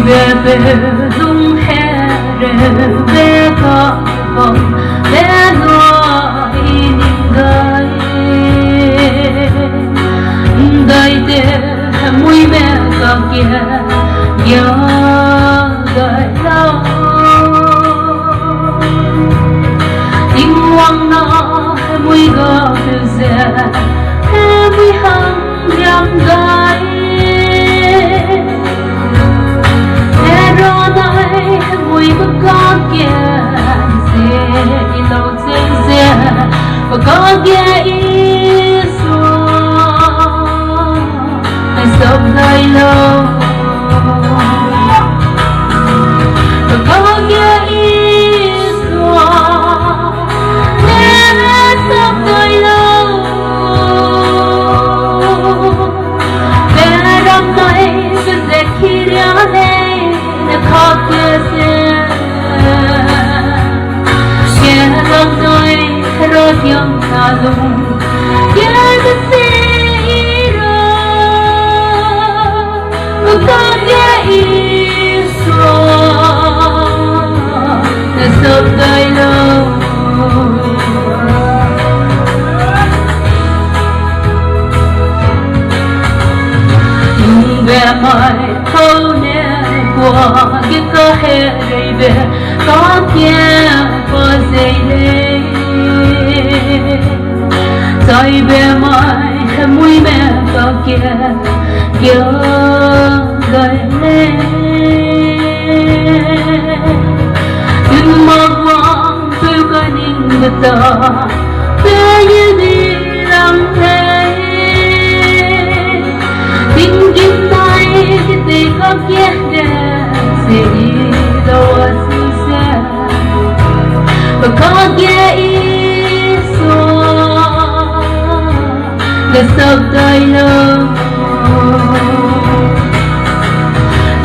bề dung hè về có vòng để nói những đời để mũi mẹ có kia nhớ đời lâu tình hoang nó mũi gò từ giờ mũi hăng nhắm gái mũi có kia dễ lâu dễ và có kia ý xuống hay sống đời lâu và có kia ý xuống để sống đời lâu để đam mê sẽ khi ra đây để khó kia yang kalung yang kesira bukan dia iso nesok dailo về mai câu nè qua cái cơ hệ về có kia có gì tại bề mai mũi mẹ có kia nhớ đời lên đừng mong mong tôi có những người ta thế như đi làm thế tình kim tay thì có kia sẽ đi đâu sẽ và có kia để sống đời lâu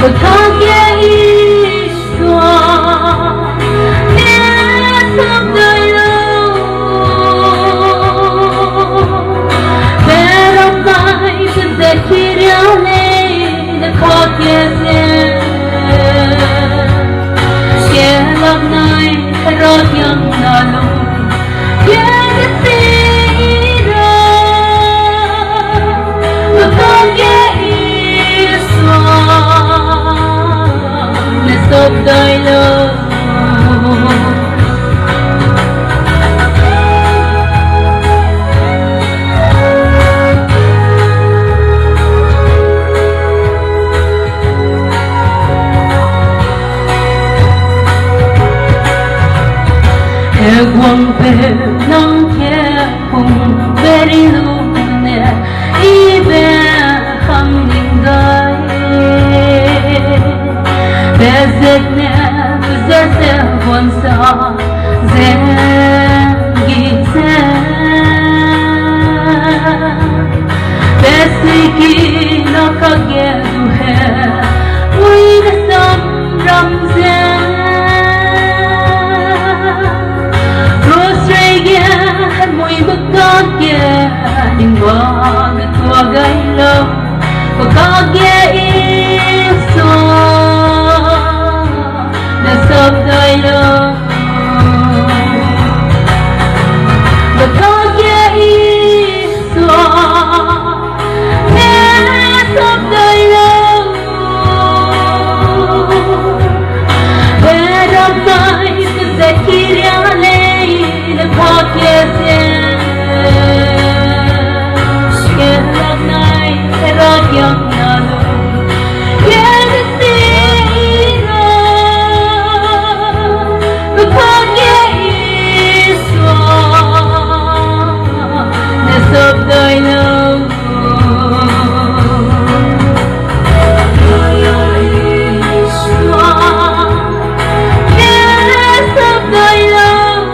và có kia ý xóa để sống đời lâu để lòng tay sẽ khi đeo lên để có kia sẽ lòng này rót yang nalung of thy love e quang pe nang kia cùng về đi lúc nè y về hằng ninh gai để giết nè giết sẽ buồn xa giết ghi sẽ để suy kỳ nó có ghé du hè vui đã sống râm rẽ rồi ghé mùi bất có ghé nhưng qua cái tua gai lâu và có ghé ý xóa để sống đời lâu và có ghé ý xóa để sống đời lâu để đam mê sẽ khi ra lên để có ghé sẽ lần này sẽ ra yang nalu of thy love yes of thy love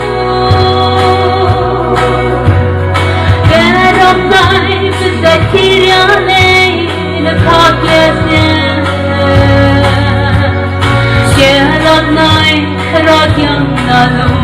get on life is that kiriane the podcast share that night rot yang nalu